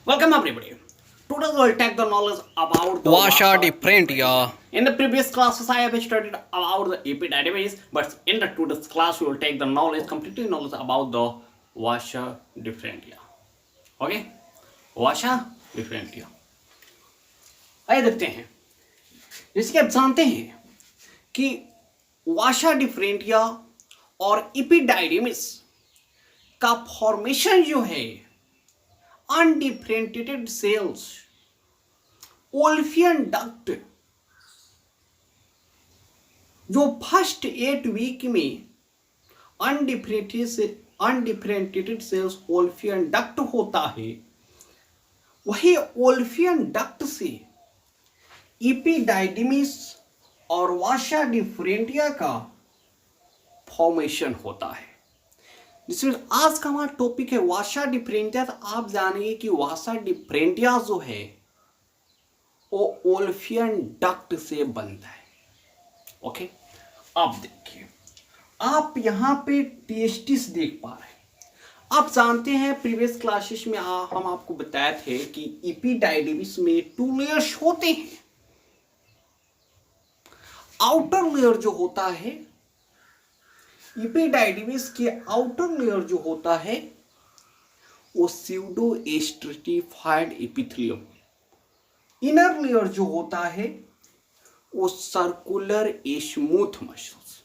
Welcome everybody. Today we'll take the knowledge about the Washa Vasa different, yeah. In the previous classes, I have studied about the EP database, but in the today's class, we will take the knowledge, completely knowledge about the Vasha differentia. Okay? Vasha differentia. आइए देखते हैं। जैसे कि आप जानते हैं कि वाशा डिफरेंटिया और इपिडाइडिमिस का फॉर्मेशन जो है अनडिफरेंटिएटेड सेल्स ओल्फियन डक्ट जो फर्स्ट 8 वीक में अनडिफरेंटिएटेड सेल्स ओल्फियन डक्ट होता है, वही ओल्फियन डक्ट से इपिडाइडिमिस और वाशा डिफरेंटिया का फॉर्मेशन होता है। जिसमें आज का हमारा टॉपिक है वाशा डिफरेंटिया। तो आप जानेंगे कि वाशा डिफरेंटिया जो है वो ओल्फियन डक्ट से बनता है। ओके, अब देखिए, आप यहाँ पे टेस्टिस देख पा रहे हैं। आप जानते हैं प्रीवियस क्लासेस में हम आपको बताए थे कि इपिडाइडिमिस में 2 लेयर्स होते हैं। आउटर लेयर जो होता है, इपिडाइडिमिस के आउटर लेयर जो होता है वो pseudo stratified epithelium, inner layer जो होता है वो सर्कुलर स्मूथ मसल्स,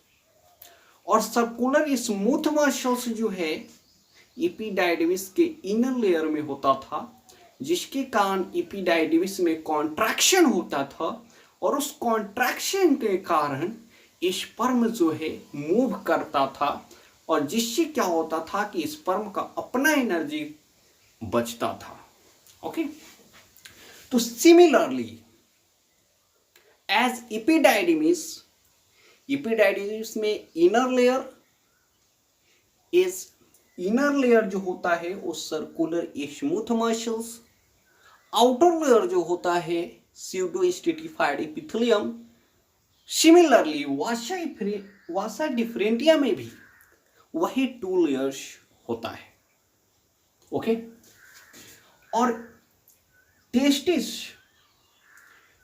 और सर्कुलर स्मूथ मसल्स जो है इपिडाइडिमिस के इनर लेयर में होता था, जिसके कारण इपिडाइडिमिस में कॉन्ट्रैक्शन होता था, और उस कॉन्ट्रैक्शन के कारण स्पर्म जो है मूव करता था, और जिससे क्या होता था कि स्पर्म का अपना एनर्जी बचता था। ओके, तो सिमिलरली एज इपिडाइडिमिस में इनर लेयर जो होता है वो circular smooth muscles, outer layer जो होता है pseudo stratified epithelium. Similarly vasa deferentia में भी वही 2 लेयर्स होता है। ओके, और टेस्टिस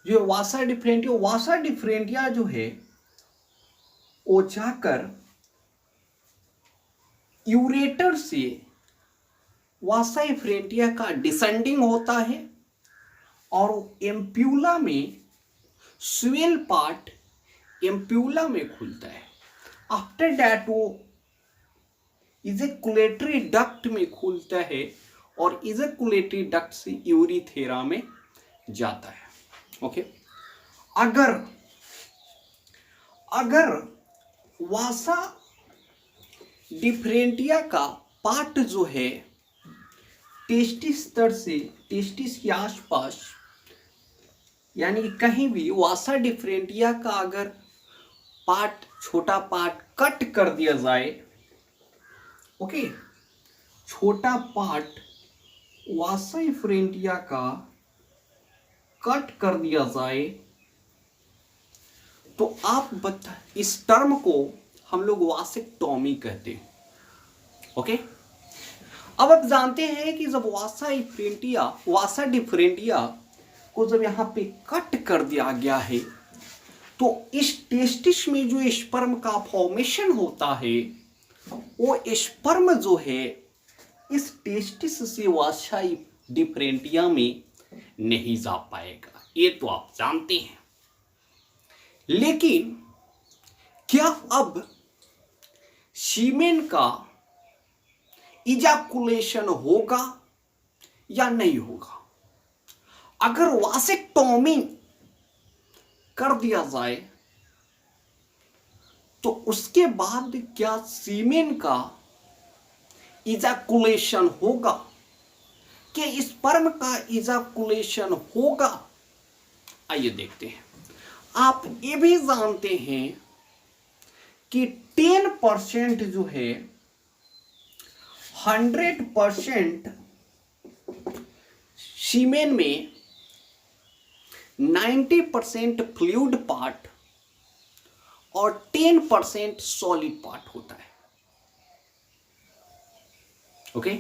जो वाशा डिफरेंटिया जो है वो जाकर यूरेटर से वाशा डिफरेंटिया का डिसेंडिंग होता है, और एम्प्यूला में स्वेल पार्ट एम्प्यूला में खुलता है। आफ्टर दैट वो इजेकुलेटरी डक्ट में खुलता है, और इजेकुलेटरी डक्ट से यूरिथेरा में जाता है। ओके, अगर वासा डिफरेंटिया का पार्ट जो है टेस्टिस के आसपास, यानी कहीं भी वासा डिफरेंटिया का अगर छोटा पार्ट कट कर दिया जाए, ओके, छोटा पार्ट वासा डिफरेंटिया का कट कर दिया जाए, तो आप इस टर्म को हम लोग वासेक्टोमी कहते हैं। ओके, अब आप जानते हैं कि जब वासा डिफरेंटिया को जब यहाँ पे कट कर दिया गया है, तो इस टेस्टिस में जो स्पर्म का फॉर्मेशन होता है, वो स्पर्म जो है इस टेस्टिस से वासा डिफरेंटिया में नहीं जा पाएगा, ये तो आप जानते हैं। लेकिन क्या अब सीमेन का इजाकुलेशन होगा या नहीं होगा? अगर वासेक्टोमी कर दिया जाए तो उसके बाद क्या सीमेन का इजाकुलेशन होगा, कि स्पर्म का इजाकुलेशन होगा? आइए देखते हैं। आप ये भी जानते हैं कि 10% जो है 100% सीमेन में 90% फ्लूइड पार्ट और 10% सॉलिड पार्ट होता है। ओके,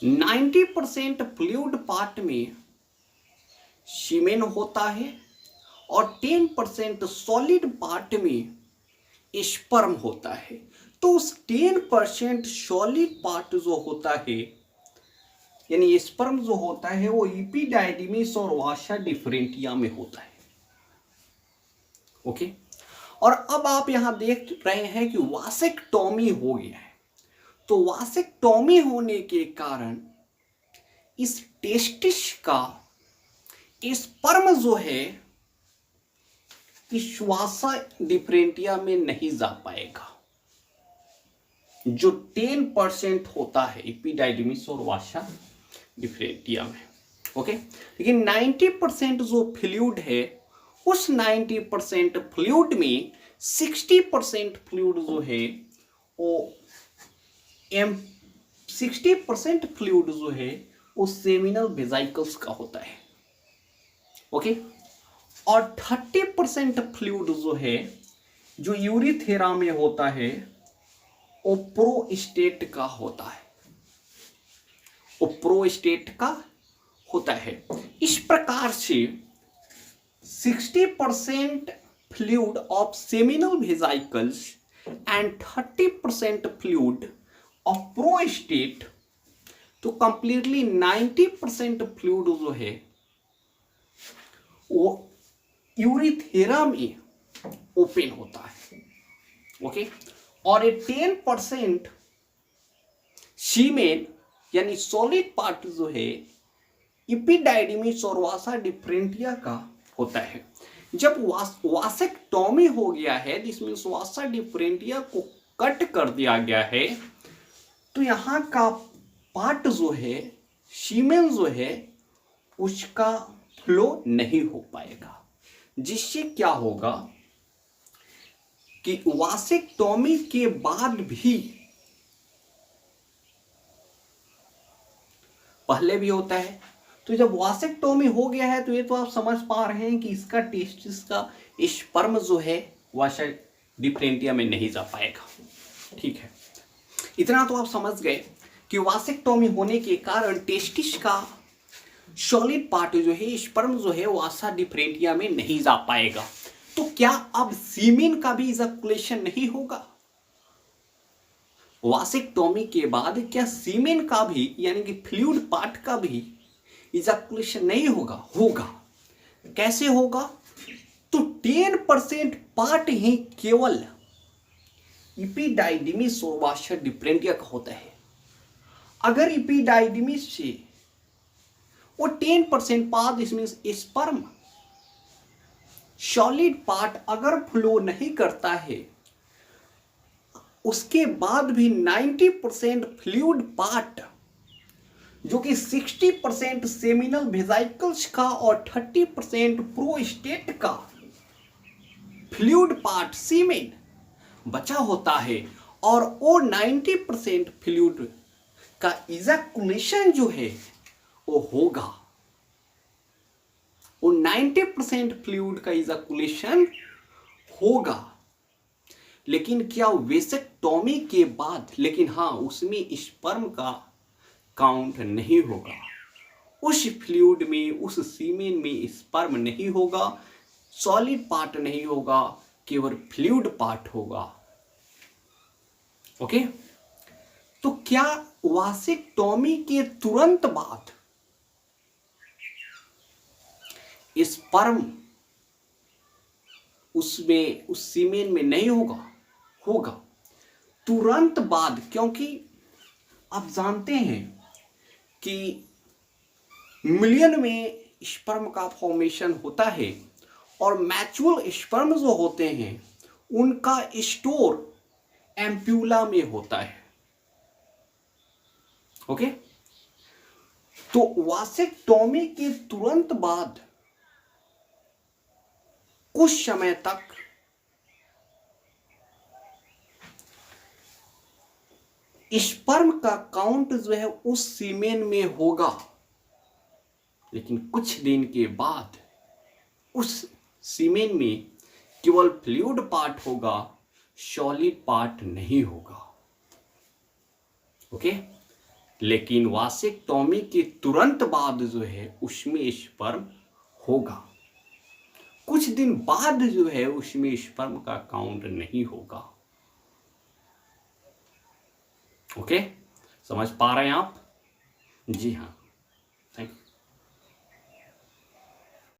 90% फ्लूइड पार्ट में सीमेन होता है और 10% सॉलिड पार्ट में स्पर्म होता है। तो उस 10% सॉलिड पार्ट जो होता है यानी स्पर्म जो होता है वो इपिडाइडिमिस और वासा डिफरेंटिया में होता है। ओके, और अब आप यहां देख रहे हैं कि वासेक्टोमी हो गया है। तो वासेक्टोमी होने के कारण इस टेस्टिस का स्पर्म जो है इस वासा डिफरेंटिया में नहीं जा पाएगा, जो 10% होता है एपिडाइडिमिस और वासा डिफरेंटिया में। ओके, लेकिन 90% जो फ्लूइड है उस 90% फ्लूइड में 60% फ्लूइड जो है वो 60% फ्लूइड जो है वो सेमिनल वेसिकल्स का होता है। ओके, और 30% फ्लूइड जो है जो यूरिथेरा में होता है वो प्रोस्टेट का होता है, वो प्रोस्टेट का होता है। इस प्रकार से 60% fluid of seminal vesicles and 30% fluid of prostate, तो कंप्लीटली 90% फ्लूइड जो है वो यूरिथेरा में ओपन होता है। ओके, और ये 10% सीमेन यानी सॉलिड पार्ट जो है इपिडाइडिमिस और वासा डिफरेंटिया का होता है। जब वासेक्टोमी हो गया है जिसमें वासा डिफरेंटिया को कट कर दिया गया है तो यहाँ का पार्ट जो है सीमेन जो है उसका फ्लो नहीं हो पाएगा, जिससे क्या होगा कि वासेक्टोमी के बाद भी पहले भी होता है। तो जब वासेक्टोमी हो गया है तो ये तो आप समझ पा रहे हैं कि इसका टेस्टिस का स्पर्म जो है वासा डिफरेंटिया में नहीं जा पाएगा। ठीक है, इतना तो आप समझ गए कि वासेक्टोमी होने के कारण टेस्टिस का सॉलिड पार्ट जो है स्पर्म जो है वासा डिफरेंटिया में नहीं जा पाएगा। तो क्या अब सीमेन का भी इजैकुलेशन नहीं होगा? वासेक्टोमी के बाद क्या सीमेन का भी यानी कि फ्लूइड पार्ट का भी इजैकुलेशन नहीं होगा? होगा। कैसे होगा? तो 10% पार्ट ही केवल इपिडाइडिमिस और वासा डिफरेंटिया का होता है। अगर इपिडाइडिमिस से वो 10% पार्ट इसमें स्पर्म सॉलिड पार्ट अगर फ्लो नहीं करता है उसके बाद भी 90% फ्लूइड पार्ट जो कि 60% सेमिनल वेसिकल्स का और 30% प्रोस्टेट का फ्लूइड पार्ट सीमेन बचा होता है और वो 90% फ्लूइड का इजैकुलेशन जो है वो होगा, वो 90% फ्लूइड का इजैकुलेशन होगा। लेकिन क्या वेसेक्टोमी के बाद, लेकिन हाँ उसमें स्पर्म का काउंट नहीं होगा, उस फ्लूइड में उस सीमेन में स्पर्म नहीं होगा, सॉलिड पार्ट नहीं होगा, केवल फ्लूइड पार्ट होगा। ओके, तो क्या वासेक्टोमी के तुरंत बाद स्पर्म उसमें उस सीमेन में नहीं होगा? होगा तुरंत बाद, क्योंकि आप जानते हैं कि मिलियन में स्पर्म का फॉर्मेशन होता है और मैच्योर स्पर्म जो होते हैं उनका स्टोर एम्प्यूला में होता है। ओके, तो वासेक्टोमी के तुरंत बाद कुछ समय तक स्पर्म का काउंट जो है उस सीमेन में होगा, लेकिन कुछ दिन के बाद उस सीमेन में केवल फ्लूइड पार्ट होगा, सॉलिड पार्ट नहीं होगा। ओके, लेकिन वासेक्टॉमी के तुरंत बाद जो है उसमें स्पर्म होगा, कुछ दिन बाद जो है उसमें स्पर्म का काउंट नहीं होगा। ओके, समझ पा रहे हैं आप? जी हाँ, थैंक यू।